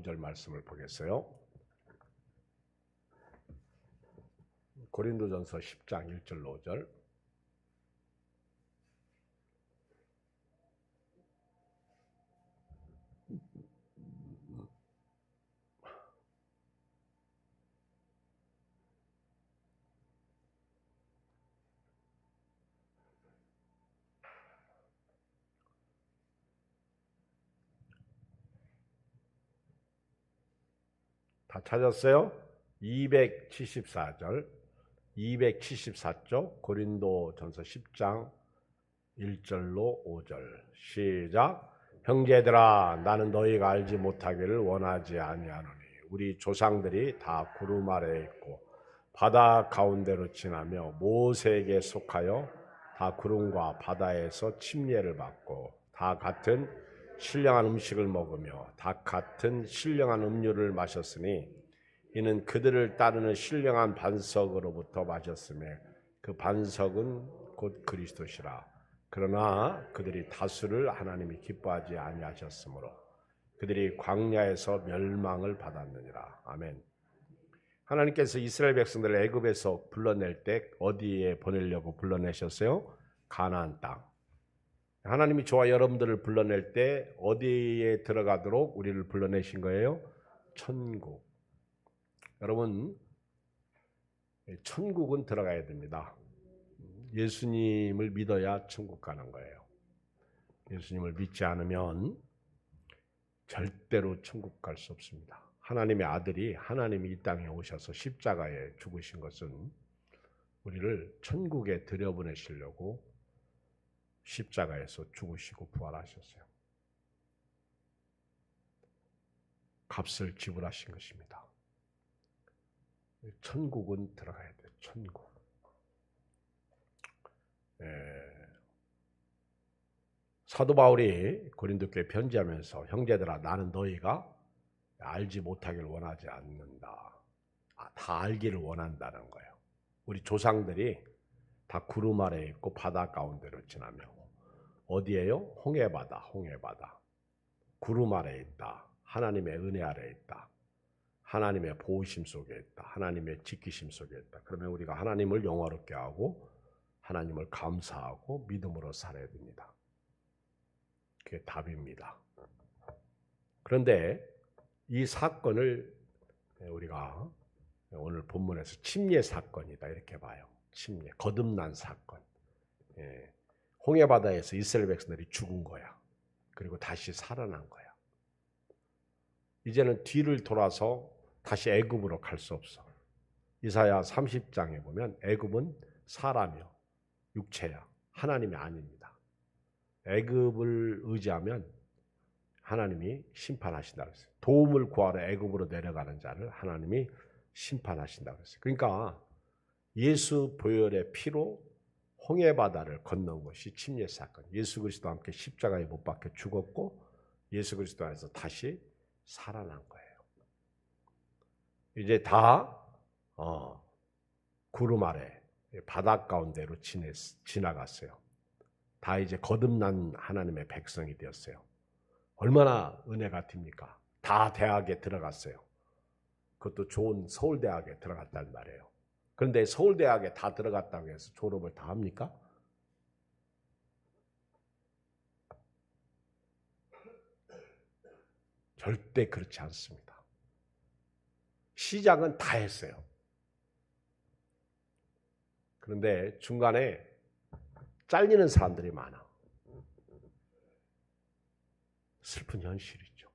5절 말씀을 보겠어요. 고린도전서 10장 1절로 5절. 다 찾았어요? 274절, 274쪽 고린도전서 10장 1절로 5절. 시작. 형제들아, 나는 너희가 알지 못하기를 원하지 아니하노니 우리 조상들이 다 구름 아래에 있고 바다 가운데로 지나며 모세에게 속하여 다 구름과 바다에서 침례를 받고 다 같은 신령한 음식을 먹으며 다 같은 신령한 음료를 마셨으니 이는 그들을 따르는 신령한 반석으로부터 마셨으며 그 반석은 곧 그리스도시라. 그러나 그들이 다수를 하나님이 기뻐하지 아니하셨으므로 그들이 광야에서 멸망을 받았느니라. 아멘. 하나님께서 이스라엘 백성들을 애굽에서 불러낼 때 어디에 보내려고 불러내셨어요? 가나안 땅. 하나님이 저와 여러분들을 불러낼 때 어디에 들어가도록 우리를 불러내신 거예요? 천국. 여러분, 천국은 들어가야 됩니다. 예수님을 믿어야 천국 가는 거예요. 예수님을 믿지 않으면 절대로 천국 갈 수 없습니다. 하나님의 아들이 하나님이 이 땅에 오셔서 십자가에 죽으신 것은 우리를 천국에 들여보내시려고 십자가에서 죽으시고 부활하셨어요. 값을 지불하신 것입니다. 천국은 들어가야 돼요. 천국. 사도 바울이 고린도교에 편지하면서 형제들아 나는 너희가 알지 못하기를 원하지 않는다. 다 알기를 원한다는 거예요. 우리 조상들이 다 구름 아래에 있고 바다 가운데로 지나며 어디에요? 홍해바다, 홍해바다. 구름 아래에 있다. 하나님의 은혜 아래에 있다. 하나님의 보호심 속에 있다. 하나님의 지키심 속에 있다. 그러면 우리가 하나님을 영화롭게 하고 하나님을 감사하고 믿음으로 살아야 됩니다. 그게 답입니다. 그런데 이 사건을 우리가 오늘 본문에서 침례 사건이다 이렇게 봐요. 침례, 거듭난 사건. 홍해바다에서 이스라엘 백성들이 죽은 거야. 그리고 다시 살아난 거야. 이제는 뒤를 돌아서 다시 애굽으로 갈 수 없어. 이사야 30장에 보면 애굽은 사람이요, 육체야. 하나님이 아닙니다. 애굽을 의지하면 하나님이 심판하신다고 했어요. 도움을 구하러 애굽으로 내려가는 자를 하나님이 심판하신다고 했어요. 그러니까 예수 보혈의 피로 홍해바다를 건넌 것이 침례 사건. 예수 그리스도와 함께 십자가에 못 박혀 죽었고 예수 그리스도 안에서 다시 살아난 거예요. 이제 다 구름 아래 바다 가운데로 지나갔어요. 다 이제 거듭난 하나님의 백성이 되었어요. 얼마나 은혜 같습니까? 다 대학에 들어갔어요. 그것도 좋은 서울대학에 들어갔단 말이에요. 그런데 서울대학에 다 들어갔다고 해서 졸업을 다 합니까? 절대 그렇지 않습니다. 시작은 다 했어요. 그런데 중간에 잘리는 사람들이 많아. 슬픈 현실이죠.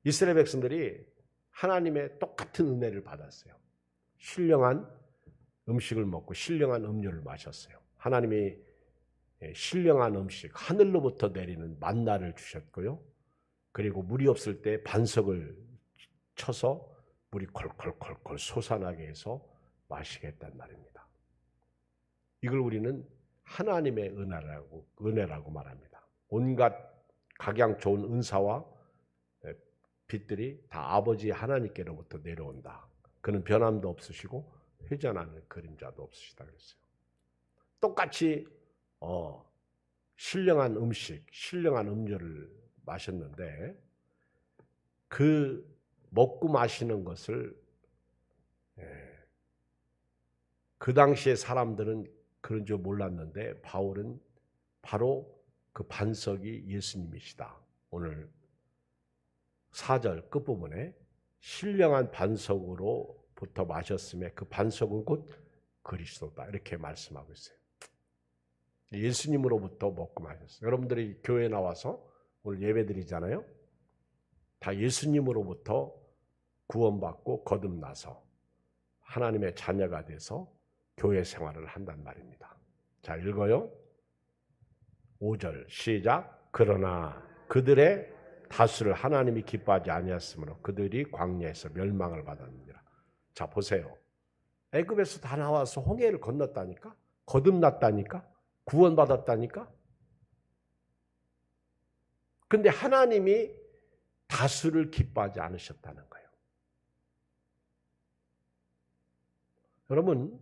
이스라엘 백성들이 하나님의 똑같은 은혜를 받았어요. 신령한 음식을 먹고 신령한 음료를 마셨어요. 하나님이 신령한 음식, 하늘로부터 내리는 만나를 주셨고요. 그리고 물이 없을 때 반석을 쳐서 물이 콜콜콜콜 솟아나게 해서 마시겠단 말입니다. 이걸 우리는 하나님의 은혜라고 말합니다. 온갖 각양 좋은 은사와 빛들이 다 아버지 하나님께로부터 내려온다. 그는 변함도 없으시고 회전하는 그림자도 없으시다 그랬어요. 똑같이 신령한 음식, 신령한 음료를 마셨는데 그 먹고 마시는 것을 그 당시에 사람들은 그런 줄 몰랐는데 바울은 바로 그 반석이 예수님이시다. 오늘 4절 끝부분에 신령한 반석으로부터 마셨음에 그 반석은 곧 그리스도다. 이렇게 말씀하고 있어요. 예수님으로부터 먹고 마셨어요. 여러분들이 교회 나와서 오늘 예배 드리잖아요. 다 예수님으로부터 구원받고 거듭나서 하나님의 자녀가 돼서 교회 생활을 한단 말입니다. 자, 읽어요. 5절 시작. 그러나 그들의 다수를 하나님이 기뻐하지 아니하였으므로 그들이 광야에서 멸망을 받았느니라. 자, 보세요. 애굽에서 다 나와서 홍해를 건넜다니까? 거듭났다니까? 구원받았다니까? 근데 하나님이 다수를 기뻐하지 않으셨다는 거예요. 여러분,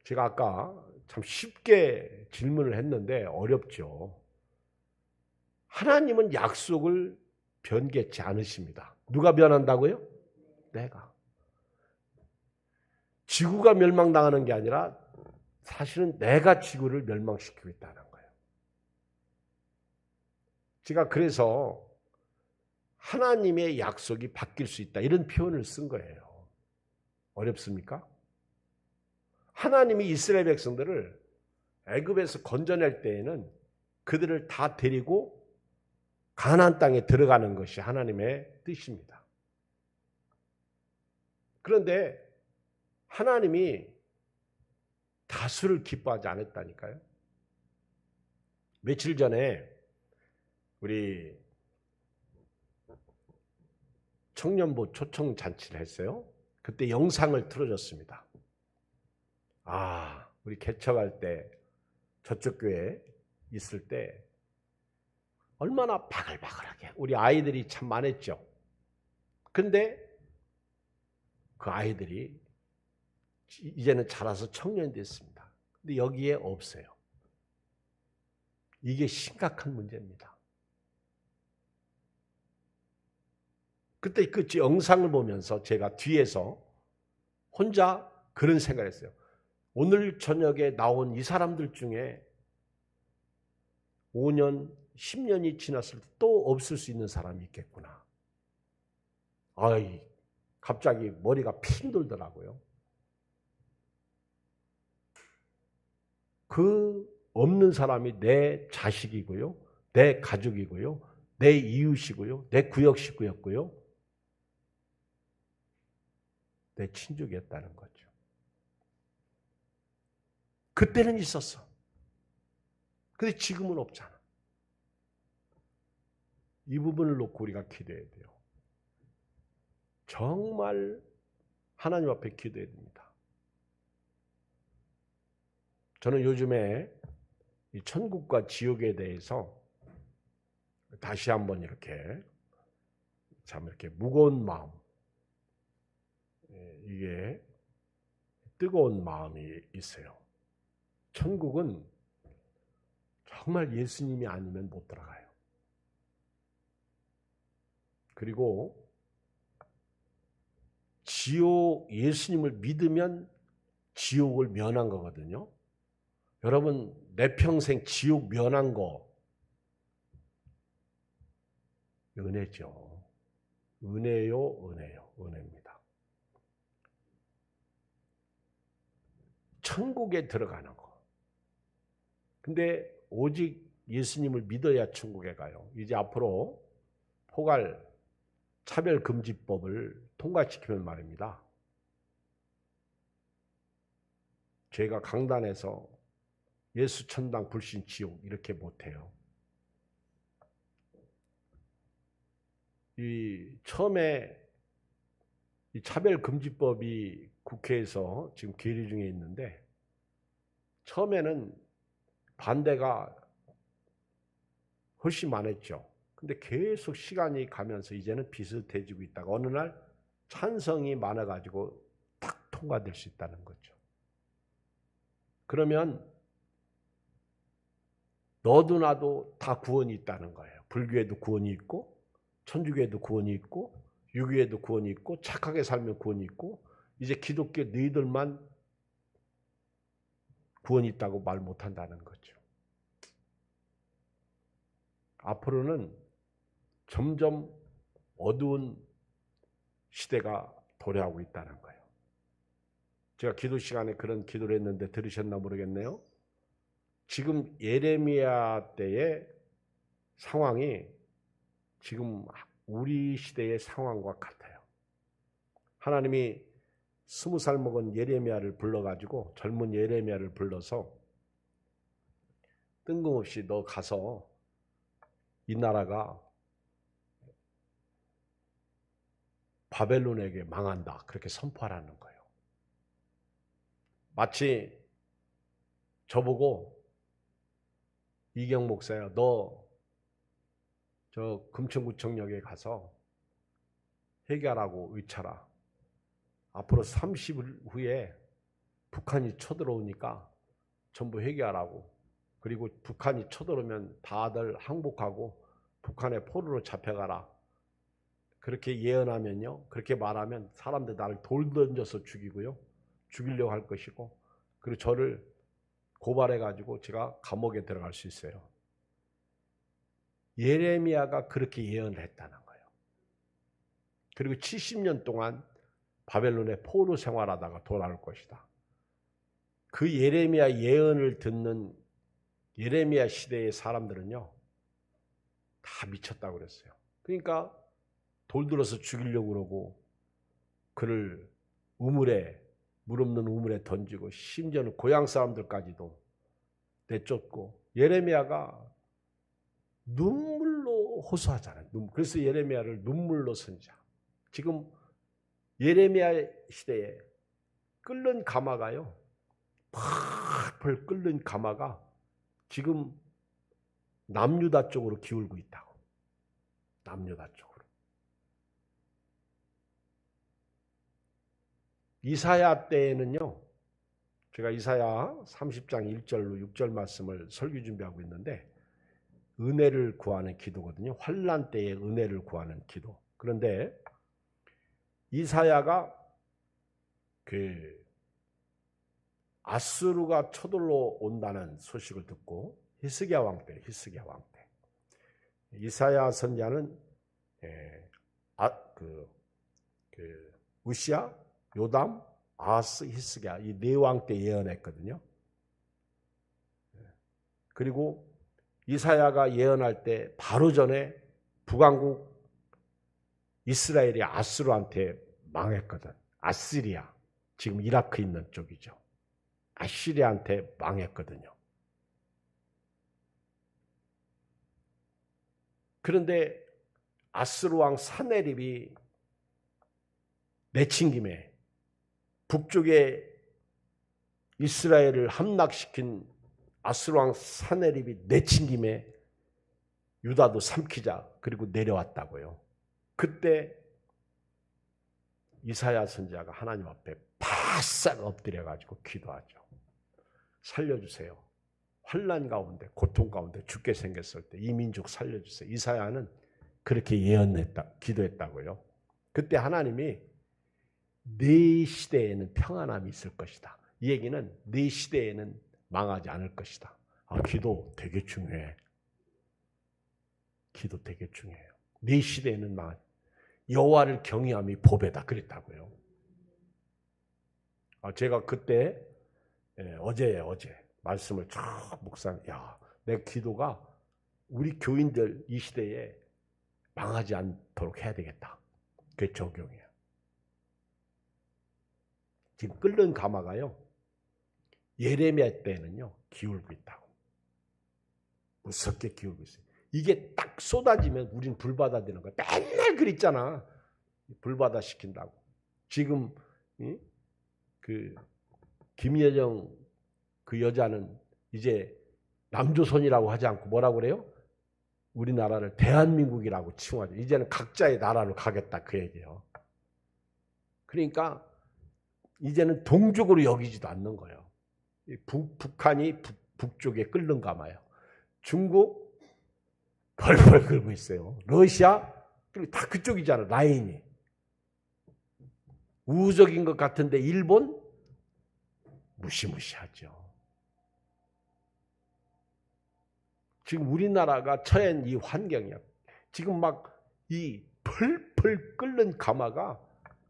제가 아까 참 쉽게 질문을 했는데 어렵죠. 하나님은 약속을 변개치 않으십니다. 누가 변한다고요? 내가. 지구가 멸망당하는 게 아니라 사실은 내가 지구를 멸망시키고 있다는 거예요. 제가 그래서 하나님의 약속이 바뀔 수 있다 이런 표현을 쓴 거예요. 어렵습니까? 하나님이 이스라엘 백성들을 애굽에서 건져낼 때에는 그들을 다 데리고 가나안 땅에 들어가는 것이 하나님의 뜻입니다. 그런데 하나님이 다수를 기뻐하지 않았다니까요. 며칠 전에 우리 청년부 초청 잔치를 했어요. 그때 영상을 틀어줬습니다. 우리 개척할 때 저쪽 교회에 있을 때 얼마나 바글바글하게 우리 아이들이 참 많았죠. 근데 그 아이들이 이제는 자라서 청년이 됐습니다. 근데 여기에 없어요. 이게 심각한 문제입니다. 그때 그 영상을 보면서 제가 뒤에서 혼자 그런 생각을 했어요. 오늘 저녁에 나온 이 사람들 중에 5년, 10년이 지났을 때 또 없을 수 있는 사람이 있겠구나. 갑자기 머리가 핑 돌더라고요. 그 없는 사람이 내 자식이고요, 내 가족이고요, 내 이웃이고요, 내 구역 식구였고요, 내 친족이었다는 거죠. 그때는 있었어. 근데 지금은 없잖아. 이 부분을 놓고 우리가 기도해야 돼요. 정말 하나님 앞에 기도해야 됩니다. 저는 요즘에 이 천국과 지옥에 대해서 다시 한번 이렇게 무거운 마음, 이게 뜨거운 마음이 있어요. 천국은 정말 예수님이 아니면 못 들어가요. 그리고 지옥, 예수님을 믿으면 지옥을 면한 거거든요. 여러분, 내 평생 지옥 면한 거 은혜죠. 은혜요, 은혜요, 은혜입니다. 천국에 들어가는 거. 근데 오직 예수님을 믿어야 천국에 가요. 이제 앞으로 포괄 차별금지법을 통과시키면 말입니다. 제가 강단에서 예수 천당 불신 지옥 이렇게 못해요. 처음에 이 차별금지법이 국회에서 지금 계류 중에 있는데 처음에는 반대가 훨씬 많았죠. 근데 계속 시간이 가면서 이제는 비슷해지고 있다가 어느 날 찬성이 많아가지고 딱 통과될 수 있다는 거죠. 그러면 너도 나도 다 구원이 있다는 거예요. 불교에도 구원이 있고 천주교에도 구원이 있고 유교에도 구원이 있고 착하게 살면 구원이 있고 이제 기독교 너희들만 구원이 있다고 말 못한다는 거죠. 앞으로는 점점 어두운 시대가 도래하고 있다는 거예요. 제가 기도 시간에 그런 기도를 했는데 들으셨나 모르겠네요. 지금 예레미야 때의 상황이 지금 우리 시대의 상황과 같아요. 하나님이 20살 먹은 예레미야를 불러가지고 젊은 예레미야를 불러서 뜬금없이 너 가서 이 나라가 바벨론에게 망한다 그렇게 선포하라는 거예요. 마치 저보고 이경 목사야 너 저 금천구청역에 가서 회개하라고 외쳐라. 앞으로 30일 후에 북한이 쳐들어오니까 전부 회개하라고. 그리고 북한이 쳐들어오면 다들 항복하고 북한의 포로로 잡혀가라. 그렇게 예언하면요. 그렇게 말하면 사람들 나를 돌 던져서 죽이고요. 죽이려고 할 것이고 그리고 저를 고발해가지고 제가 감옥에 들어갈 수 있어요. 예레미야가 그렇게 예언을 했다는 거예요. 그리고 70년 동안 바벨론의 포로 생활하다가 돌아올 것이다. 그 예레미야 예언을 듣는 예레미야 시대의 사람들은요. 다 미쳤다고 그랬어요. 그러니까 돌들어서 죽이려고 그러고 그를 우물에 물 없는 우물에 던지고 심지어는 고향 사람들까지도 내쫓고 예레미야가 눈물로 호소하잖아요. 그래서 예레미야를 눈물로 선지자. 지금 예레미야 시대에 끓는 가마가요. 펄펄 끓는 가마가 지금 남유다 쪽으로 기울고 있다고. 남유다 쪽으로. 이사야 때에는요. 제가 이사야 30장 1절로 6절 말씀을 설교 준비하고 있는데 은혜를 구하는 기도거든요. 환난 때에 은혜를 구하는 기도. 그런데 이사야가 그 아수르가 쳐들러 온다는 소식을 듣고 히스기야 왕 때 이사야 선지자는 우시야, 요담, 아하스, 히스기야 이 네 왕 때 예언했거든요. 그리고 이사야가 예언할 때 바로 전에 북왕국 이스라엘이 아수르한테 망했거든. 아시리아, 지금 이라크 있는 쪽이죠. 아시리아한테 망했거든요. 그런데 아수르 왕 사네립이 내친 김에 북쪽에 이스라엘을 함락시킨 아수르 왕 사네립이 내친 김에 유다도 삼키자 그리고 내려왔다고요. 그때 이사야 선지자가 하나님 앞에 바싹 엎드려가지고 기도하죠. 살려주세요. 환난 가운데 고통 가운데 죽게 생겼을 때 이 민족 살려주세요. 이사야는 그렇게 예언했다, 기도했다고요. 그때 하나님이 네 시대에는 평안함이 있을 것이다. 이 얘기는 네 시대에는 망하지 않을 것이다. 기도 되게 중요해. 기도 되게 중요해요. 네 시대에는 여호와를 경외함이 보배다 그랬다고요. 제가 그때 어제 말씀을 쭉 내 기도가 우리 교인들 이 시대에 망하지 않도록 해야 되겠다. 그게 적용이에요. 지금 끓는 가마가요. 예레미야 때는요. 기울고 있다고. 무섭게 기울고 있어요. 이게 딱 쏟아지면 우린 불바다 되는 거야. 맨날 그랬잖아. 불바다 시킨다고. 지금 그 김여정 그 여자는 이제 남조선이라고 하지 않고 뭐라고 그래요? 우리나라를 대한민국이라고 칭하죠. 이제는 각자의 나라로 가겠다 그 얘기예요. 그러니까 이제는 동족으로 여기지도 않는 거예요. 북한이 북쪽에 끓는 가마요. 중국 벌벌 끓고 있어요. 러시아 그리고 다 그쪽이잖아, 라인이. 우호적인 것 같은데 일본? 무시무시하죠. 지금 우리나라가 처한 이 환경이야. 지금 막 이 펄펄 끓는 가마가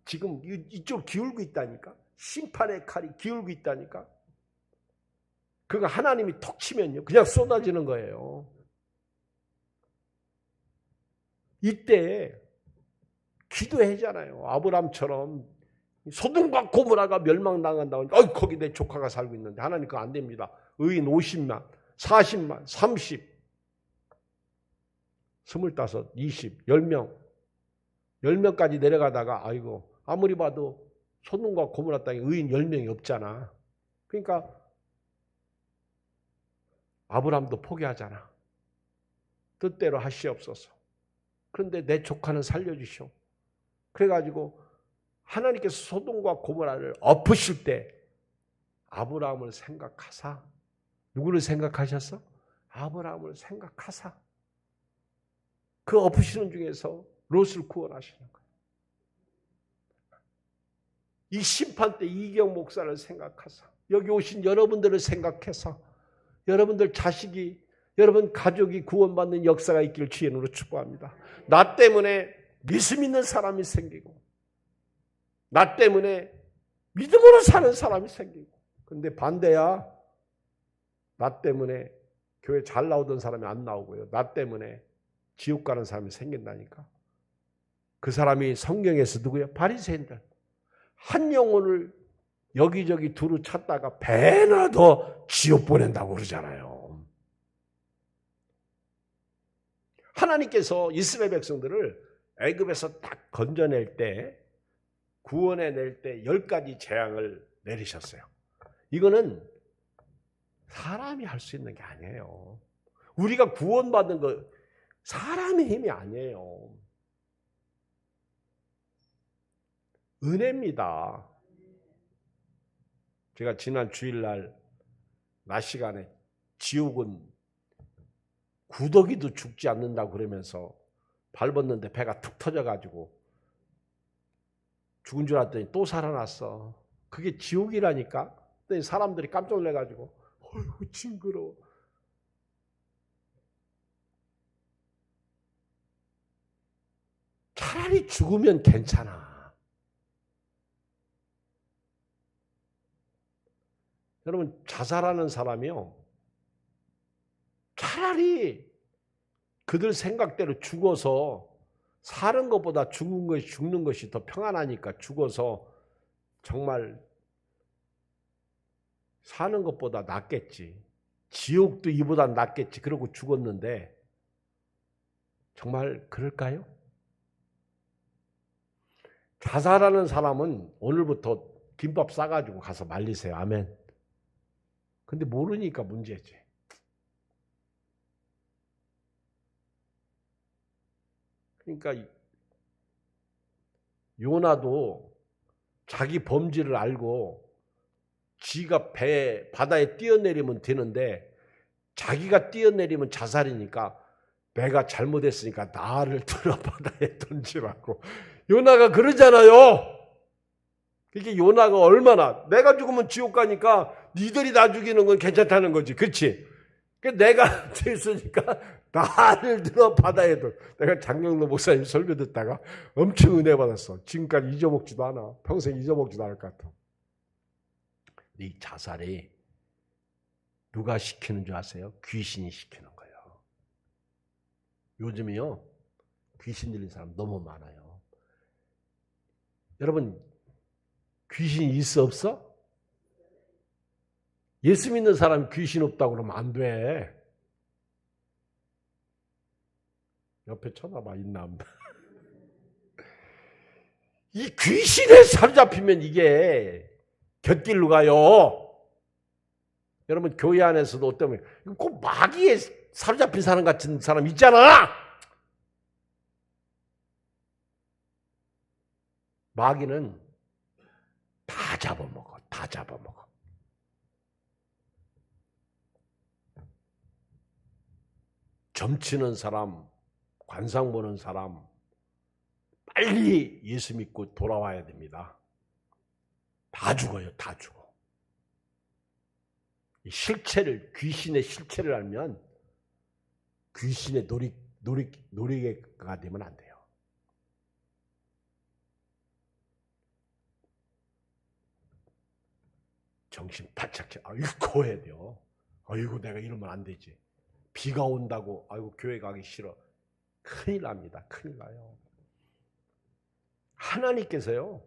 지금 이쪽 기울고 있다니까. 심판의 칼이 기울고 있다니까. 그거 하나님이 톡 치면요, 그냥 쏟아지는 거예요. 이때 기도하잖아요. 아브람처럼 소돔과 고모라가 멸망당한다고 하니까 거기 내 조카가 살고 있는데 하나님 그거 안 됩니다. 의인 50만, 40만, 30, 25, 20, 10명, 10명까지 내려가다가 아이고 아무리 봐도 소돔과 고모라 땅에 의인 10명이 없잖아. 그러니까 아브람도 포기하잖아. 뜻대로 하시옵소서. 그런데 내 조카는 살려주시오. 그래가지고 하나님께서 소돔과 고모라를 엎으실 때 아브라함을 생각하사, 누구를 생각하셨어? 아브라함을 생각하사 그 엎으시는 중에서 롯을 구원하시는 거예요. 이 심판 때 이경 목사를 생각하사, 여기 오신 여러분들을 생각해서 여러분들 자식이, 여러분 가족이 구원받는 역사가 있기를 주의 이름으로 축복합니다. 나 때문에 믿음 있는 사람이 생기고, 나 때문에 믿음으로 사는 사람이 생기고, 근데 반대야. 나 때문에 교회 잘 나오던 사람이 안 나오고요, 나 때문에 지옥 가는 사람이 생긴다니까. 그 사람이 성경에서 누구예요? 바리새인들. 한 영혼을 여기저기 두루 찾다가 배나 더 지옥 보낸다고 그러잖아요. 하나님께서 이스라엘 백성들을 애굽에서 딱 건져낼 때, 구원해낼 때 10가지 재앙을 내리셨어요. 이거는 사람이 할 수 있는 게 아니에요. 우리가 구원받은 거 사람의 힘이 아니에요. 은혜입니다. 제가 지난 주일날 낮 시간에 지옥은 구더기도 죽지 않는다고 그러면서 밟았는데 배가 툭 터져가지고 죽은 줄 알았더니 또 살아났어. 그게 지옥이라니까. 그랬더니 사람들이 깜짝 놀래가지고 어휴 징그러워. 차라리 죽으면 괜찮아. 여러분 자살하는 사람이요, 차라리 그들 생각대로 죽어서 사는 것보다 죽는 것이 더 평안하니까 죽어서 정말 사는 것보다 낫겠지. 지옥도 이보다 낫겠지. 그러고 죽었는데 정말 그럴까요? 자살하는 사람은 오늘부터 김밥 싸가지고 가서 말리세요. 아멘. 근데 모르니까 문제지. 그러니까 요나도 자기 범죄를 알고 지가 바다에 뛰어내리면 되는데 자기가 뛰어내리면 자살이니까 내가 잘못했으니까 나를 들어 바다에 던지라고. 요나가 그러잖아요. 이게 요나가 얼마나, 내가 죽으면 지옥 가니까 니들이 나 죽이는 건 괜찮다는 거지. 그렇지? 내가 됐으니까 나를 들어 바다에 둬. 내가 장영로 목사님 설교 듣다가 엄청 은혜 받았어. 지금까지 잊어먹지도 않아. 평생 잊어먹지도 않을 것 같아. 이 자살이 누가 시키는 줄 아세요? 귀신이 시키는 거예요. 요즘이요, 귀신 들린 사람 너무 많아요. 여러분 귀신이 있어 없어? 예수 믿는 사람이 귀신 없다고 그러면 안 돼. 옆에 쳐다봐, 있나 없나. 이 귀신에 사로잡히면 이게 곁길로 가요. 여러분 교회 안에서도 어떠면 꼭 마귀에 사로잡힌 사람 같은 사람 있잖아. 마귀는 다 잡아먹어. 다 잡아먹어. 점치는 사람, 관상 보는 사람, 빨리 예수 믿고 돌아와야 됩니다. 다 죽어요. 다 죽어. 실체를, 귀신의 실체를 알면 귀신의 놀이개가 되면 안 돼요. 정신 바짝 차. 아이고 해야 돼요. 아이고 내가 이러면 안 되지. 비가 온다고 아이고 교회 가기 싫어. 큰일 납니다. 큰일 나요. 하나님께서요.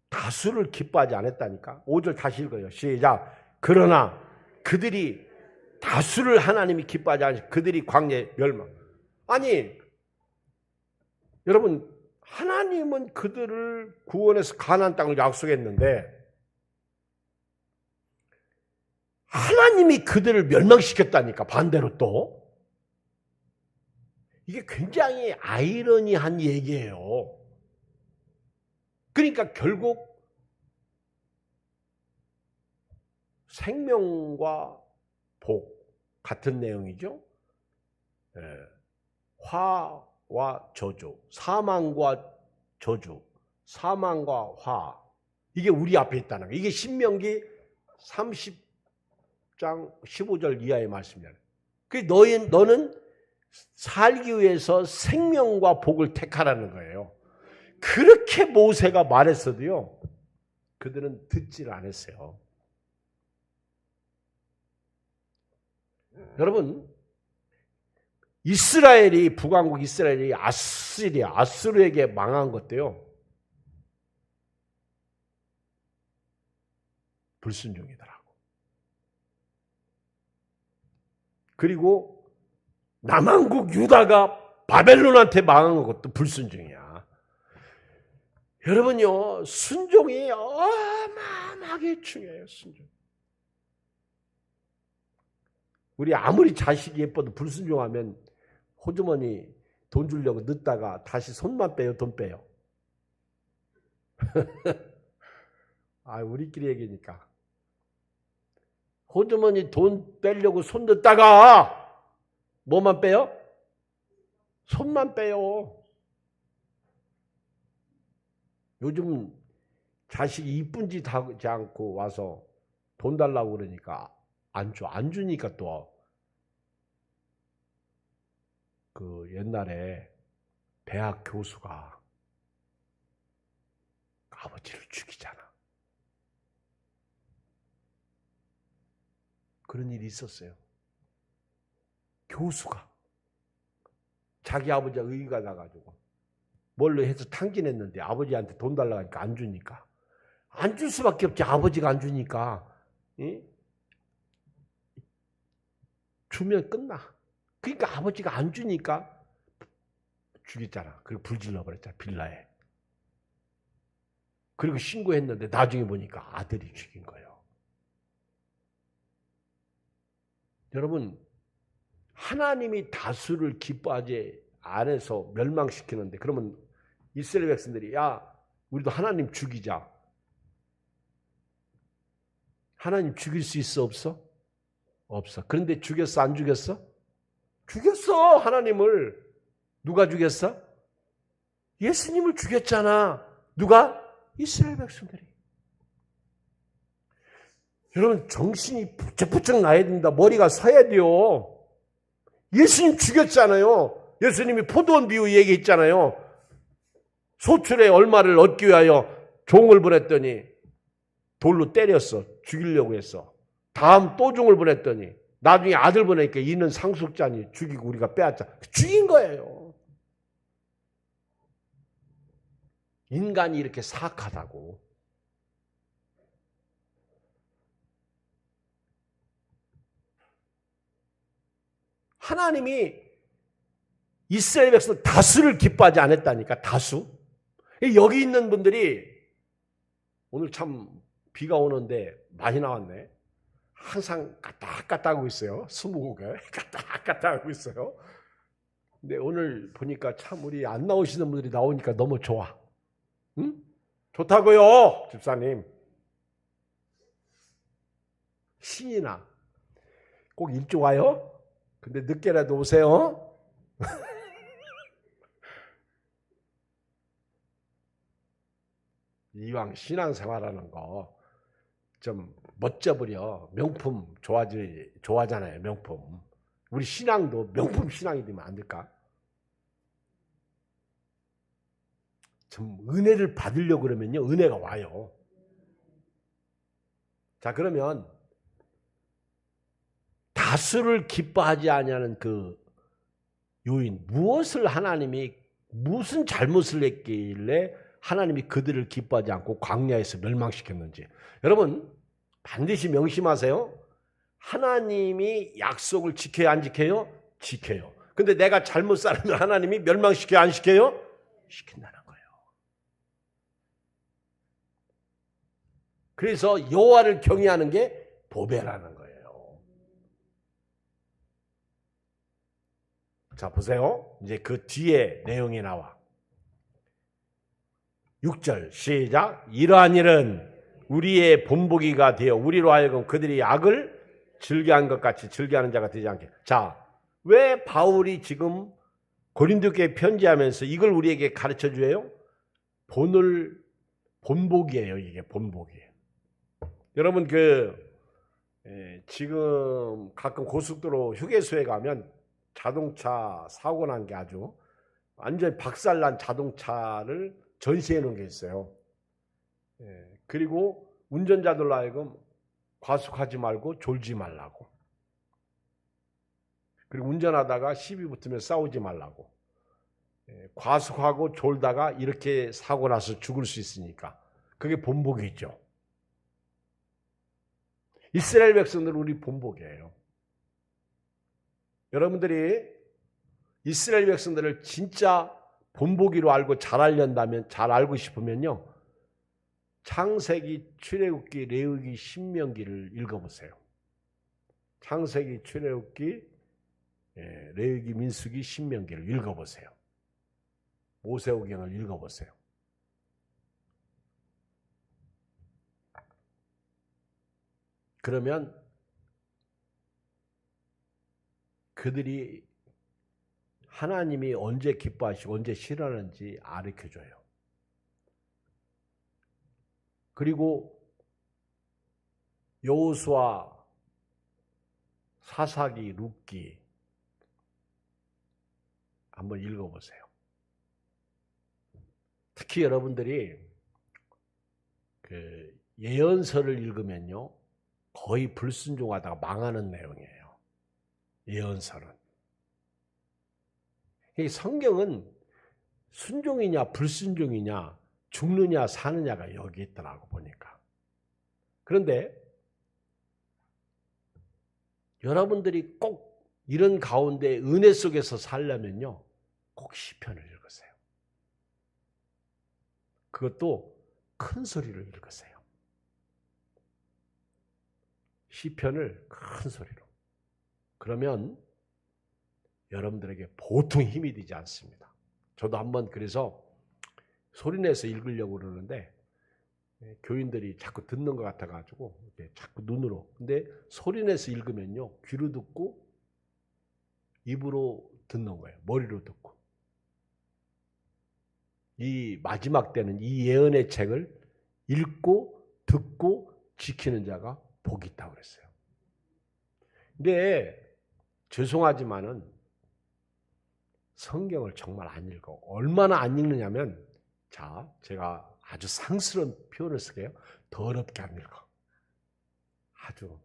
다수를 기뻐하지 않았다니까. 5절 다시 읽어요. 시작. 그러나 그들이 다수를 하나님이 기뻐하지 않으시 그들이 광야에 멸망. 아니 여러분 하나님은 그들을 구원해서 가나안 땅을 약속했는데 하나님이 그들을 멸망시켰다니까. 반대로 또. 이게 굉장히 아이러니한 얘기예요. 그러니까 결국 생명과 복 같은 내용이죠. 화와 저주, 사망과 저주, 사망과 화. 이게 우리 앞에 있다는 거예요. 이게 신명기 30장 15절 이하의 말씀이잖아요. 너는 살기 위해서 생명과 복을 택하라는 거예요. 그렇게 모세가 말했어도요. 그들은 듣지를 않았어요. 여러분, 이스라엘이 북왕국 이스라엘이 아수르에게 망한 것도요. 불순종이더라고. 그리고 남왕국 유다가 바벨론한테 망한 것도 불순종이야. 여러분요, 순종이 어마어마하게 중요해요. 순종. 우리 아무리 자식이 예뻐도 불순종하면 호주머니 돈 주려고 늦다가 다시 손만 빼요, 돈 빼요. 우리끼리 얘기니까. 호주머니 돈 빼려고 손 넣다가 뭐만 빼요? 손만 빼요. 요즘 자식이 이쁜 짓 하지 않고 와서 돈 달라고 그러니까 안 줘. 안 주니까 또 그 옛날에 대학 교수가 아버지를 죽이잖아. 그런 일이 있었어요. 교수가 자기 아버지가 의의가 나가지고 뭘로 해서 탕진했는데 아버지한테 돈 달라고 하니까 안 주니까. 안 줄 수밖에 없지. 아버지가 안 주니까. 예? 주면 끝나. 그러니까 아버지가 안 주니까 죽였잖아. 그리고 불질러 버렸잖아. 빌라에. 그리고 신고했는데 나중에 보니까 아들이 죽인 거예요. 여러분, 하나님이 다수를 기뻐하지 않아서 멸망시키는데 그러면 이스라엘 백성들이 야 우리도 하나님 죽이자. 하나님 죽일 수 있어 없어? 없어. 그런데 죽였어 안 죽였어? 죽였어. 하나님을. 누가 죽였어? 예수님을 죽였잖아. 누가? 이스라엘 백성들이. 여러분 정신이 부쩍부쩍 나야 된다. 머리가 서야 돼요. 예수님 죽였잖아요. 예수님이 포도원 비유 얘기했잖아요. 소출의 얼마를 얻기 위하여 종을 보냈더니 돌로 때렸어. 죽이려고 했어. 다음 또 종을 보냈더니 나중에 아들 보내니까 이는 상속자니 죽이고 우리가 빼앗자. 죽인 거예요. 인간이 이렇게 사악하다고. 하나님이 이스라엘 백성 다수를 기뻐하지 않았다니까. 다수. 여기 있는 분들이 오늘 참 비가 오는데 많이 나왔네. 항상 까딱까딱 하고 있어요. 스무고개 까딱까딱 하고 있어요. 근데 오늘 보니까 참 우리 안 나오시는 분들이 나오니까 너무 좋아. 응? 좋다고요, 집사님. 신이 나. 꼭 일찍 와요. 근데 늦게라도 오세요. 이왕 신앙생활하는 거 좀 멋져버려. 명품 좋아하잖아요. 명품. 우리 신앙도 명품 신앙이 되면 안 될까? 좀 은혜를 받으려고 그러면요, 은혜가 와요. 자, 그러면 다수를 기뻐하지 아니하는 그 요인, 무엇을 하나님이 무슨 잘못을 했길래 하나님이 그들을 기뻐하지 않고 광야에서 멸망시켰는지. 여러분 반드시 명심하세요. 하나님이 약속을 지켜야 안 지켜요? 지켜요. 근데 내가 잘못 살면 하나님이 멸망시켜야 안 시켜요? 시킨다는 거예요. 그래서 여호와를 경외하는 게 보배라는 거예요. 자, 보세요. 이제 그 뒤에 내용이 나와. 6절 시작. 이러한 일은 우리의 본보기가 되어 우리로 하여금 그들이 악을 즐겨한 것 같이 즐겨하는 자가 되지 않게. 자, 왜 바울이 지금 고린도교에 편지하면서 이걸 우리에게 가르쳐 줘요? 본보기예요. 이게 본보기예요. 여러분 지금 가끔 고속도로 휴게소에 가면 자동차 사고 난 게 아주 완전히 박살난 자동차를 전시해 놓은 게 있어요. 그리고 운전자들로 하여금 과속하지 말고 졸지 말라고. 그리고 운전하다가 시비 붙으면 싸우지 말라고. 과속하고 졸다가 이렇게 사고 나서 죽을 수 있으니까. 그게 본보기죠. 이스라엘 백성들은 우리 본보기예요. 여러분들이 이스라엘 백성들을 진짜 본보기로 알고 잘 알고 싶으면요, 창세기, 출애굽기, 레위기, 신명기를 읽어보세요. 창세기, 출애굽기, 레위기, 민수기, 신명기를 읽어보세요. 모세오경을 읽어보세요. 그러면 그들이 하나님이 언제 기뻐하시고 언제 싫어하는지 가르쳐줘요. 그리고 여호수아, 사사기, 룻기 한번 읽어보세요. 특히 여러분들이 그 예언서를 읽으면요, 거의 불순종하다가 망하는 내용이에요. 예언서는. 이 성경은 순종이냐 불순종이냐 죽느냐 사느냐가 여기 있더라고 보니까. 그런데 여러분들이 꼭 이런 가운데 은혜 속에서 살려면요, 꼭 시편을 읽으세요. 그것도 큰 소리로 읽으세요. 시편을 큰 소리로. 그러면 여러분들에게 보통 힘이 되지 않습니다. 저도 한번 그래서 소리내서 읽으려고 그러는데 교인들이 자꾸 듣는 것 같아가지고 자꾸 눈으로. 근데 소리내서 읽으면요, 귀로 듣고 입으로 듣는 거예요. 머리로 듣고. 이 마지막 때는 이 예언의 책을 읽고 듣고 지키는 자가 복이 있다고 그랬어요. 근데 죄송하지만은 성경을 정말 안 읽어. 얼마나 안 읽느냐면, 자, 제가 아주 상스러운 표현을 쓸게요. 더럽게 안 읽어. 아주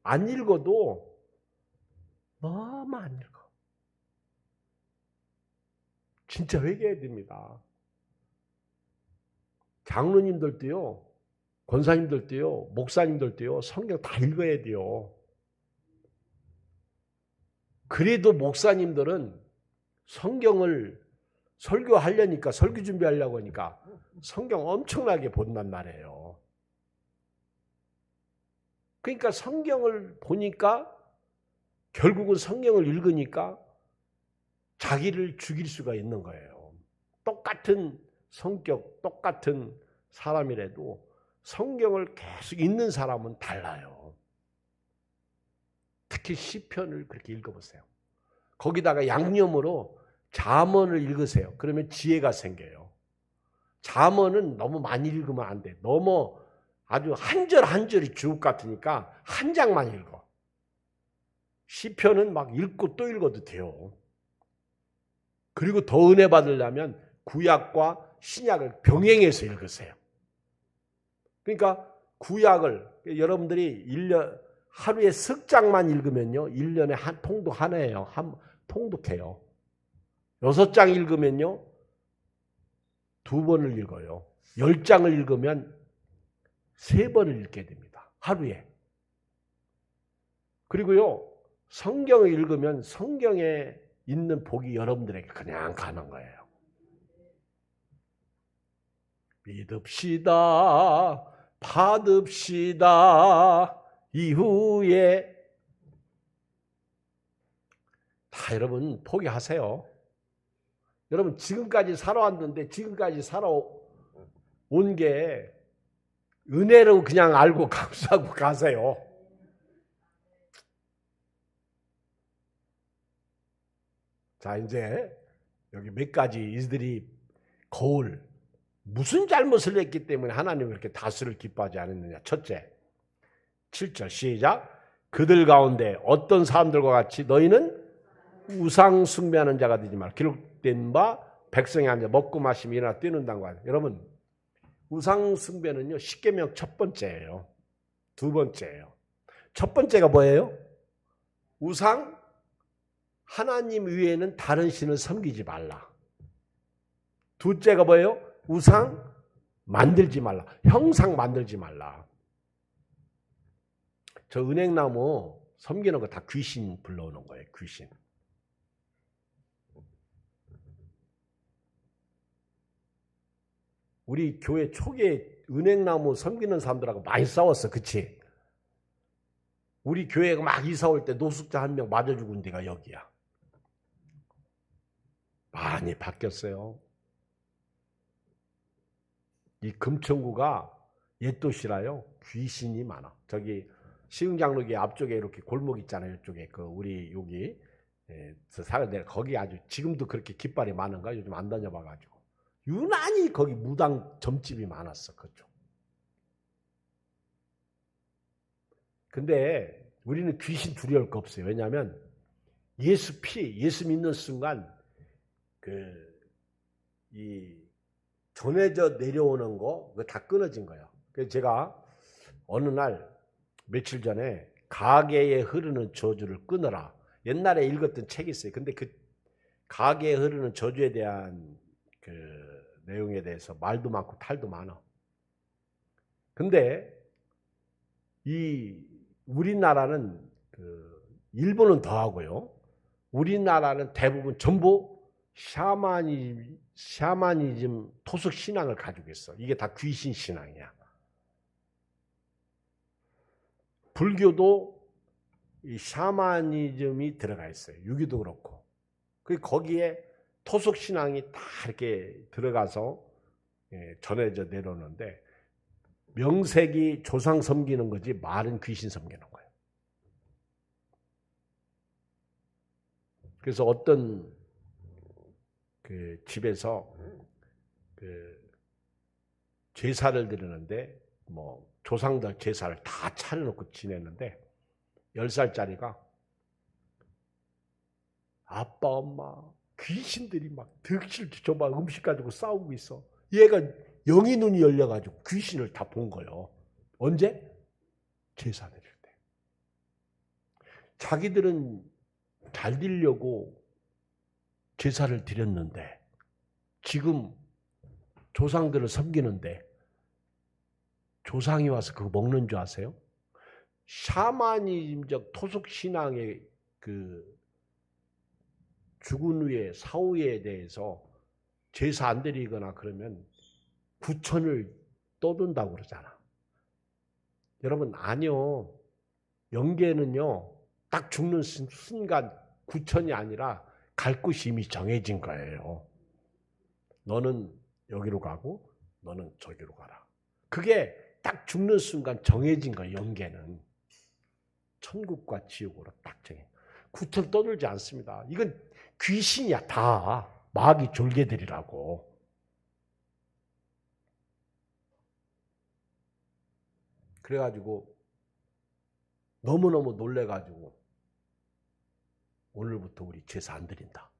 안 읽어도 너무 안 읽어. 진짜 회개해야 됩니다. 장로님들도요, 권사님들도요, 목사님들도요, 성경 다 읽어야 돼요. 그래도 목사님들은 성경을 설교하려니까, 설교 준비하려고 하니까 성경 엄청나게 본단 말이에요. 그러니까 성경을 보니까 결국은 성경을 읽으니까 자기를 죽일 수가 있는 거예요. 똑같은 성격, 똑같은 사람이라도 성경을 계속 읽는 사람은 달라요. 특히 시편을 그렇게 읽어보세요. 거기다가 양념으로 잠언을 읽으세요. 그러면 지혜가 생겨요. 잠언은 너무 많이 읽으면 안 돼. 너무 아주 한 절 한 절이 주옥 같으니까 한 장만 읽어. 시편은 막 읽고 또 읽어도 돼요. 그리고 더 은혜 받으려면 구약과 신약을 병행해서 읽으세요. 그러니까 구약을 여러분들이 1년 하루에 석 장만 읽으면요. 1년에 한 통독 하나예요. 한 통독해요. 6장 읽으면요. 2번을 읽어요. 10장을 읽으면 3번을 읽게 됩니다. 하루에. 그리고요. 성경을 읽으면 성경에 있는 복이 여러분들에게 그냥 가는 거예요. 믿읍시다. 받읍시다. 이후에 다 여러분 포기하세요. 여러분 지금까지 살아왔는데 지금까지 살아온 게 은혜로 그냥 알고 감사하고 가세요. 자, 이제 여기 몇 가지 이들이 거울 무슨 잘못을 했기 때문에 하나님이 그렇게 다스를 기뻐하지 않았느냐. 첫째, 7절 시작. 그들 가운데 어떤 사람들과 같이 너희는 우상 숭배하는 자가 되지 말라. 기록된 바 백성이 앉아 먹고 마시며 일어나 뛰는다고 하죠. 여러분 우상 숭배는요 10계명 첫 번째예요. 두 번째예요. 첫 번째가 뭐예요? 우상 하나님 외에는 다른 신을 섬기지 말라. 둘째가 뭐예요? 우상 만들지 말라. 형상 만들지 말라. 저 은행나무 섬기는 거 다 귀신 불러오는 거예요. 귀신. 우리 교회 초기에 은행나무 섬기는 사람들하고 많이 싸웠어. 그치? 우리 교회가 막 이사 올 때 노숙자 한 명 맞아 죽은 데가 여기야. 많이 바뀌었어요. 이 금천구가 옛 도시라요. 귀신이 많아. 저기 시흥장로교 앞쪽에 이렇게 골목 있잖아요. 이쪽에 그 우리 여기 사는데 거기 아주 지금도 그렇게 깃발이 많은가? 요즘 안 다녀봐가지고 유난히 거기 무당 점집이 많았어. 그쪽. 근데 우리는 귀신 두려울 거 없어요. 왜냐하면 예수 믿는 순간 이 전해져 내려오는 거 그거 다 끊어진 거예요. 그래서 제가 어느 날 며칠 전에 가계에 흐르는 저주를 끊어라. 옛날에 읽었던 책이 있어요. 근데 그 가계에 흐르는 저주에 대한 그 내용에 대해서 말도 많고 탈도 많아. 근데 이 우리나라는 일본은 더하고요. 우리나라는 대부분 전부 샤머니즘 토속 신앙을 가지고 있어. 이게 다 귀신 신앙이야. 불교도 이 샤머니즘이 들어가 있어요. 유교도 그렇고. 거기에 토속 신앙이 다 이렇게 들어가서 전해져 내려오는데 명색이 조상 섬기는 거지 말은 귀신 섬기는 거예요. 그래서 어떤 그 집에서 제사를 드리는데 뭐 조상들 제사를 다 차려놓고 지냈는데 10살짜리가 아빠 엄마 귀신들이 막 득실 저막 음식 가지고 싸우고 있어. 얘가 영이 눈이 열려가지고 귀신을 다 본 거예요. 언제? 제사 드릴 때. 자기들은 잘 드리려고 제사를 드렸는데 지금 조상들을 섬기는데 조상이 와서 그거 먹는 줄 아세요? 샤머니즘적 토속 신앙의 죽은 후에 사후에 대해서 제사 안 드리거나 그러면 구천을 떠든다고 그러잖아. 여러분 아니요. 영계는요. 딱 죽는 순간 구천이 아니라 갈 곳이 이미 정해진 거예요. 너는 여기로 가고 너는 저기로 가라. 그게 딱 죽는 순간 정해진 거예요. 영계는. 천국과 지옥으로 딱 정해. 구천 떠들지 않습니다. 이건 귀신이야 다. 마귀 졸개들이라고. 그래가지고 너무너무 놀래가지고 오늘부터 우리 제사 안 드린다.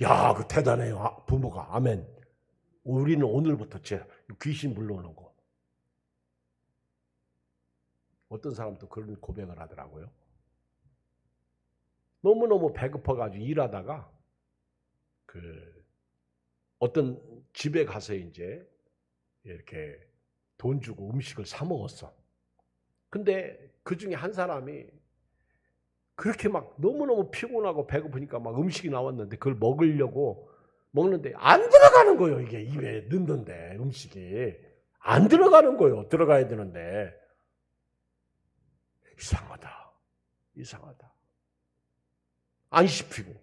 야, 그 대단해요. 부모가. 아멘. 우리는 오늘부터 귀신 불러오는 거. 어떤 사람도 그런 고백을 하더라고요. 너무너무 배고파가지고 일하다가 어떤 집에 가서 이제 이렇게 돈 주고 음식을 사 먹었어. 근데 그 중에 한 사람이 그렇게 막 너무너무 피곤하고 배고프니까 막 음식이 나왔는데 그걸 먹으려고 먹는데 안 들어가는 거예요. 이게 입에 넣는데 음식이 안 들어가는 거예요. 들어가야 되는데 이상하다. 이상하다. 안 씹히고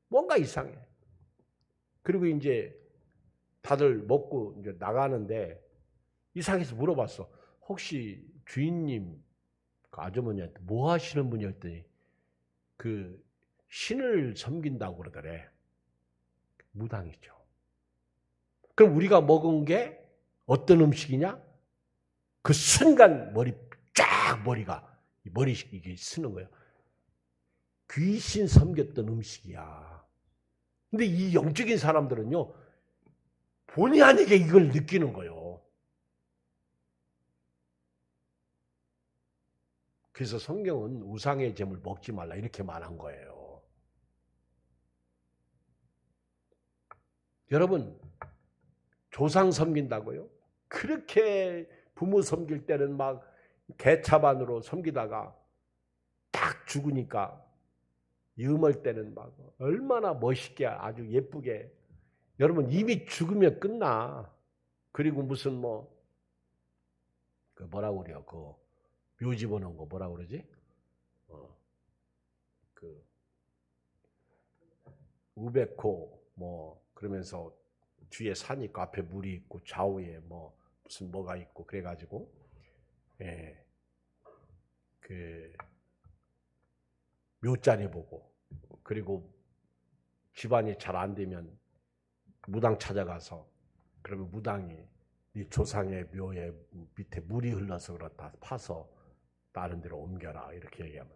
뭔가 이상해. 그리고 이제 다들 먹고 이제 나가는데 이상해서 물어봤어. 혹시 주인님 그 아주머니한테 뭐 하시는 분이었더니 그 신을 섬긴다고 그러더래. 무당이죠. 그럼 우리가 먹은 게 어떤 음식이냐? 그 순간 머리 이게 쓰는 거예요. 귀신 섬겼던 음식이야. 근데 이 영적인 사람들은요, 본의 아니게 이걸 느끼는 거예요. 그래서 성경은 우상의 제물 먹지 말라 이렇게 말한 거예요. 여러분, 조상 섬긴다고요? 그렇게 부모 섬길 때는 막 개차반으로 섬기다가 딱 죽으니까 유물 때는 막 얼마나 멋있게 아주 예쁘게. 여러분 이미 죽으면 끝나. 그리고 무슨 그 뭐라고 그래요? 그 묘지 보는 거 뭐라고 그러지? 그 우베코 그러면서 뒤에 산이 있고 앞에 물이 있고 좌우에 무슨 뭐가 있고 그래가지고 그 묘자리 보고 그리고 집안이 잘 안 되면 무당 찾아가서 그러면 무당이 네 조상의 묘에 밑에 물이 흘러서 그렇다 파서 다른 데로 옮겨라 이렇게 얘기하면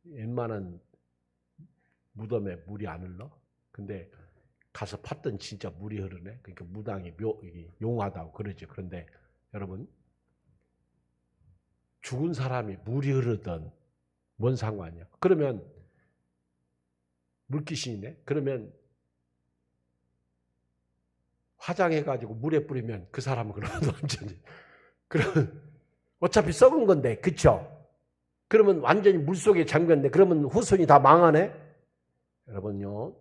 웬만한 무덤에 물이 안 흘러? 근데 가서 팠더니 진짜 물이 흐르네. 그러니까 무당이 용하다고 그러죠. 그런데 여러분 죽은 사람이 물이 흐르든 뭔 상관이야? 그러면 물귀신이네. 그러면 화장해가지고 물에 뿌리면 그 사람은 그러면 완전히 그러면 어차피 썩은 건데 그쵸? 그러면 완전히 물속에 잠겼네. 그러면 후손이 다 망하네. 여러분요.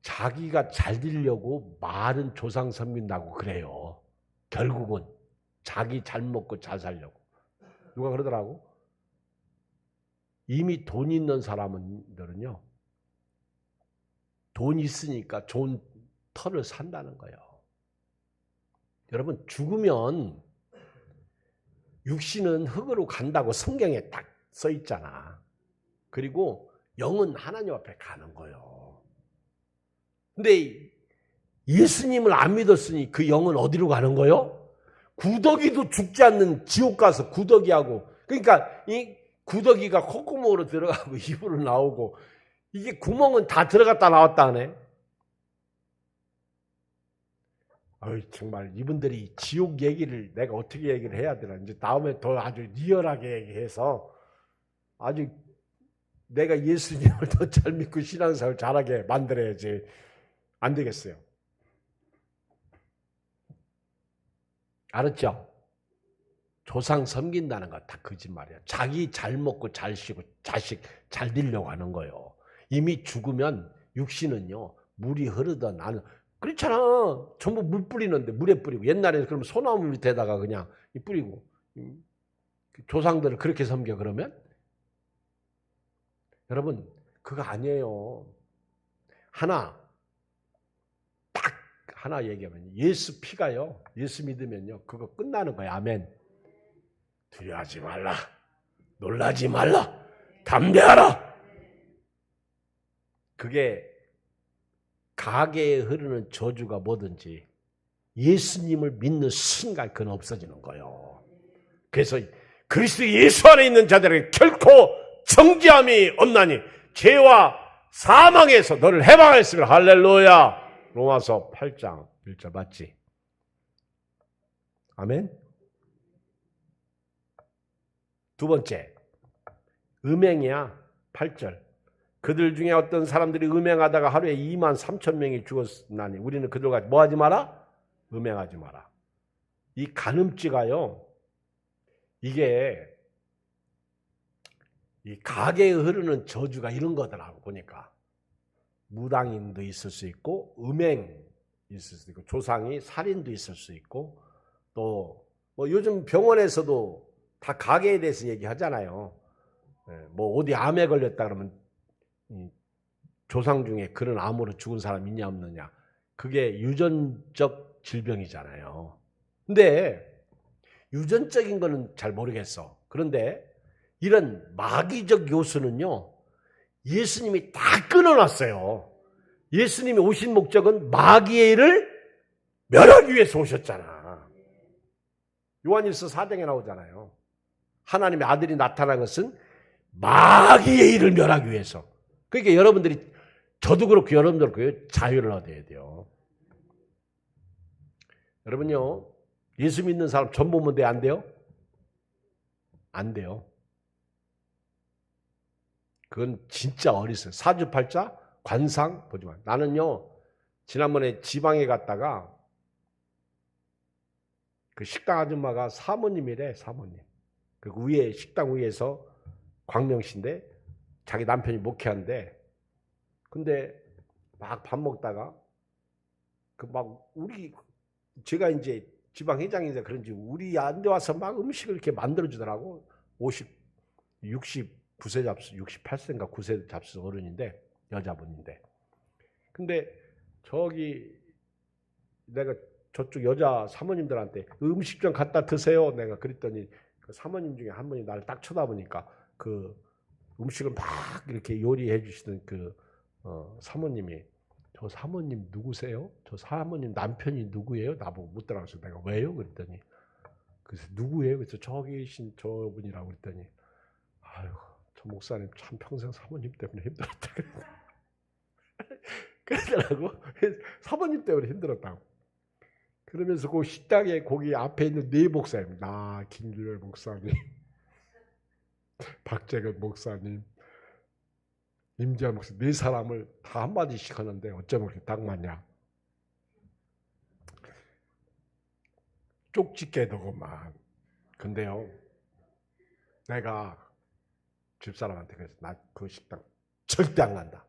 자기가 잘 되려고 말은 조상 섬긴다고 그래요. 결국은 자기 잘 먹고 잘 살려고. 누가 그러더라고? 이미 돈 있는 사람들은요. 돈 있으니까 좋은 터를 산다는 거예요. 여러분 죽으면 육신은 흙으로 간다고 성경에 딱 써 있잖아. 그리고 영은 하나님 앞에 가는 거예요. 근데 예수님을 안 믿었으니 그 영은 어디로 가는 거예요? 구더기도 죽지 않는 지옥 가서 구더기하고 그러니까 이 구더기가 콧구멍으로 들어가고 입으로 나오고 이게 구멍은 다 들어갔다 나왔다 하네. 정말 이분들이 지옥 얘기를 내가 어떻게 얘기를 해야 되나. 이제 다음에 더 아주 리얼하게 얘기해서 아주 내가 예수님을 더 잘 믿고 신앙생활 잘하게 만들어야지. 안 되겠어요. 알았죠? 조상 섬긴다는 거 다 거짓말이야. 자기 잘 먹고 잘 쉬고 자식 잘 되려고 하는 거예요. 이미 죽으면 육신은요. 물이 흐르든 안 그렇잖아. 전부 물 뿌리는데 물에 뿌리고 옛날에는 그러면 소나무 밑에다가 그냥 뿌리고 조상들을 그렇게 섬겨 그러면 여러분 그거 아니에요. 딱 하나 얘기하면 예수 피가요. 예수 믿으면요. 그거 끝나는 거예요. 아멘. 두려워하지 말라. 놀라지 말라. 담대하라. 그게 가게에 흐르는 저주가 뭐든지 예수님을 믿는 순간 그건 없어지는 거예요. 그래서 그리스도 예수 안에 있는 자들에게 결코 정죄함이 없나니 죄와 사망에서 너를 해방했으면 할렐루야. 로마서 8장 1절 맞지? 아멘. 두 번째, 음행이야. 8절. 그들 중에 어떤 사람들이 음행하다가 하루에 2만 3천 명이 죽었나니 우리는 그들과 뭐 하지 마라? 음행하지 마라. 이 간음죄가요, 이게 이 가게에 흐르는 저주가 이런 거더라고. 보니까 무당인도 있을 수 있고 음행 있을 수 있고 조상이 살인도 있을 수 있고 또 뭐 요즘 병원에서도 다 가게에 대해서 얘기하잖아요. 뭐 어디 암에 걸렸다 그러면 조상 중에 그런 암으로 죽은 사람 있냐 없느냐, 그게 유전적 질병이잖아요. 근데 유전적인 거는 잘 모르겠어. 그런데 이런 마귀적 요소는요, 예수님이 다 끊어놨어요. 예수님이 오신 목적은 마귀의 일을 멸하기 위해서 오셨잖아. 요한일서 4장에 나오잖아요. 하나님의 아들이 나타난 것은 마귀의 일을 멸하기 위해서. 그러니까 여러분들이, 저도 그렇고 여러분도 그렇고 자유를 얻어야 돼요. 여러분요, 예수 믿는 사람 전 보면 돼? 안 돼요? 안 돼요. 그건 진짜 어리석어요. 사주팔자, 관상 보지 마. 나는요, 지난번에 지방에 갔다가 그 식당 아줌마가 사모님이래, 사모님. 그 위에, 식당 위에서 광명시인데 자기 남편이 목회한대. 근데 막 밥 먹다가 그 막 제가 이제 지방 회장이자 그런지 우리 안데 와서 막 음식을 이렇게 만들어주더라고. 69세 잡수, 68세인가 9세 잡수 어른인데, 여자분인데. 근데 저기 내가 저쪽 여자 사모님들한테 음식 좀 갖다 드세요. 내가 그랬더니 그 사모님 중에 한 분이 나를 딱 쳐다보니까 그 음식을 막 이렇게 요리해 주시던 그 사모님이, 저 사모님 누구세요? 저 사모님 남편이 누구예요? 나보고 묻더라고요. 내가 왜요? 그랬더니 그래서 누구예요? 그래서 저기 계신 저분이라고 그랬더니, 아유, 저 목사님 참 평생 사모님 때문에 힘들었다 그러더라고. 사모님 때문에 힘들었다고. 그러면서 그 식당에 거기 앞에 있는 네 목사님, 나 김규열 목사님, 박재근 목사님, 임지한 목사님, 네 사람을 다 한마디씩 하는데 어쩌면 그렇게 딱 맞냐. 쪽집게더구만. 근데요, 내가 집사람한테 그래서 나 그 식당 절대 안 간다.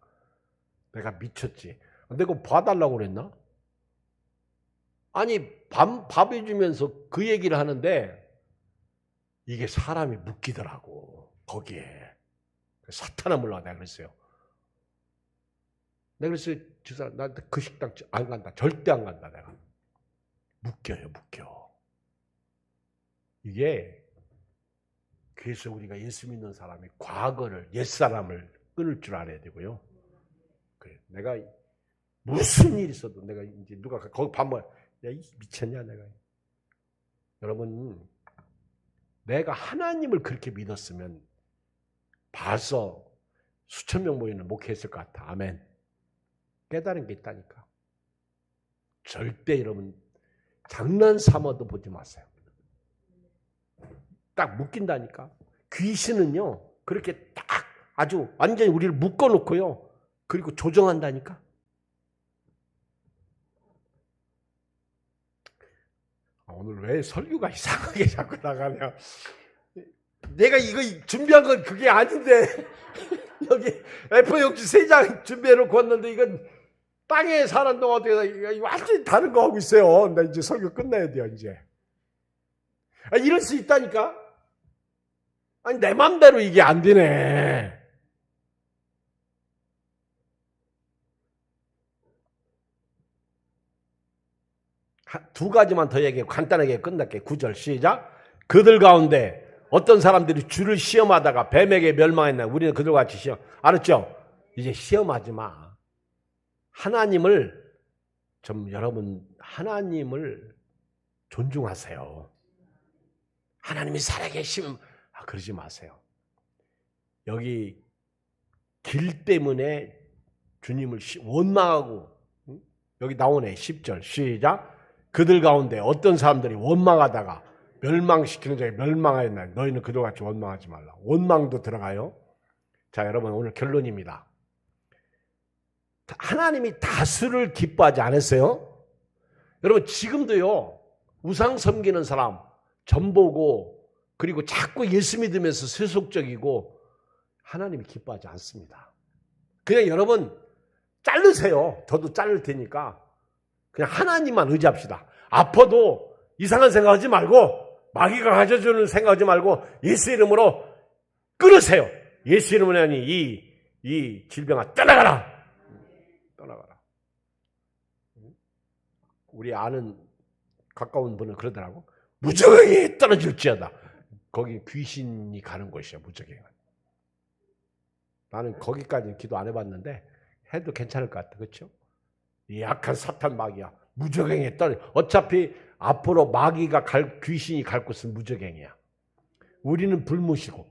내가 미쳤지. 내가 봐달라고 그랬나? 아니, 밥 해주면서 그 얘기를 하는데 이게 사람이 묶이더라고, 거기에. 사탄아 몰라. 내가 그랬어요. 내가 그랬어요. 집사람, 나한테 그 식당 안 간다. 절대 안 간다. 내가. 묶여. 이게, 그래서 우리가 예수 믿는 사람이 과거를, 옛사람을 끊을 줄 알아야 되고요. 그래, 내가 무슨 일이 있어도 내가 이제 누가 거기 밥 먹어. 야, 미쳤냐, 내가. 여러분, 내가 하나님을 그렇게 믿었으면 벌써 수천 명 모이는 목회했을 것 같아. 아멘. 깨달은 게 있다니까. 절대 여러분, 장난 삼아도 보지 마세요. 딱 묶인다니까. 귀신은요, 그렇게 딱 아주 완전히 우리를 묶어놓고요. 그리고 조정한다니까. 오늘 왜 설교가 이상하게 자꾸 나가냐. 내가 이거 준비한 건 그게 아닌데 여기 F6 3장 준비해놓고 왔는데 이건 땅에 사는 동안 어떻게 완전히 다른 거 하고 있어요. 나 이제 설교 끝내야 돼요 이제. 이럴 수 있다니까. 아니 내 맘대로 이게 안 되네. 두 가지만 더 얘기해 간단하게 끝낼게. 9절 시작. 그들 가운데 어떤 사람들이 주를 시험하다가 뱀에게 멸망했나. 우리는 그들과 같이 시험. 알았죠? 이제 시험하지 마. 하나님을 여러분 하나님을 존중하세요. 하나님이 살아계시면 그러지 마세요. 여기 길 때문에 주님을 원망하고, 여기 나오네 10절 시작. 그들 가운데 어떤 사람들이 원망하다가 멸망시키는 자에 멸망하였나. 너희는 그들 같이 원망하지 말라. 원망도 들어가요. 자, 여러분 오늘 결론입니다. 하나님이 다스를 기뻐하지 않았어요? 여러분 지금도요, 우상 섬기는 사람, 전보고, 그리고 자꾸 예수 믿으면서 세속적이고 하나님이 기뻐하지 않습니다. 그냥 여러분 자르세요. 저도 자를 테니까 그냥 하나님만 의지합시다. 아파도 이상한 생각하지 말고, 마귀가 가져주는 생각하지 말고 예수 이름으로 끊으세요. 예수 이름으로 하니 이 질병아 떠나가라. 떠나가라. 우리 아는 가까운 분은 그러더라고. 무적행에 떨어질지어다. 거기 귀신이 가는 곳이야, 무적행은. 나는 거기까지는 기도 안 해봤는데 해도 괜찮을 것 같아. 그렇죠? 이 약한 사탄 마귀야. 무적행에 떨어져. 어차피 앞으로 마귀가 귀신이 갈 곳은 무적행이야. 우리는 불무시고.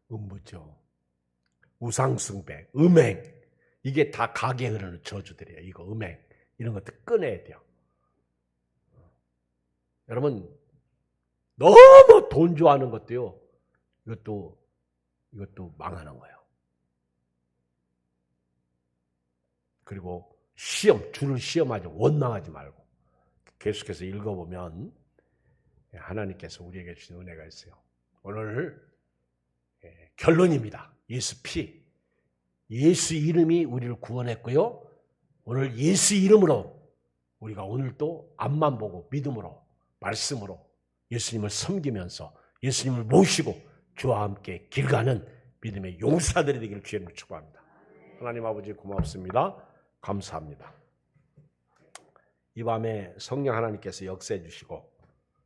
음부죠. 우상숭배, 음행. 이게 다 가게 흐르는 저주들이에요. 이거 음행. 이런 것들 끊어야 돼요. 여러분 너무 돈 좋아하는 것도요, 이것도 망하는 거예요. 그리고 주를 시험하지, 원망하지 말고 계속해서 읽어보면 하나님께서 우리에게 주신 은혜가 있어요. 오늘 결론입니다. 예수 피, 예수 이름이 우리를 구원했고요. 오늘 예수 이름으로 우리가 오늘도 앞만 보고 믿음으로, 말씀으로 예수님을 섬기면서 예수님을 모시고 주와 함께 길 가는 믿음의 용사들이 되기를 주님으로 축복합니다. 하나님 아버지 고맙습니다. 감사합니다. 이 밤에 성령 하나님께서 역사해 주시고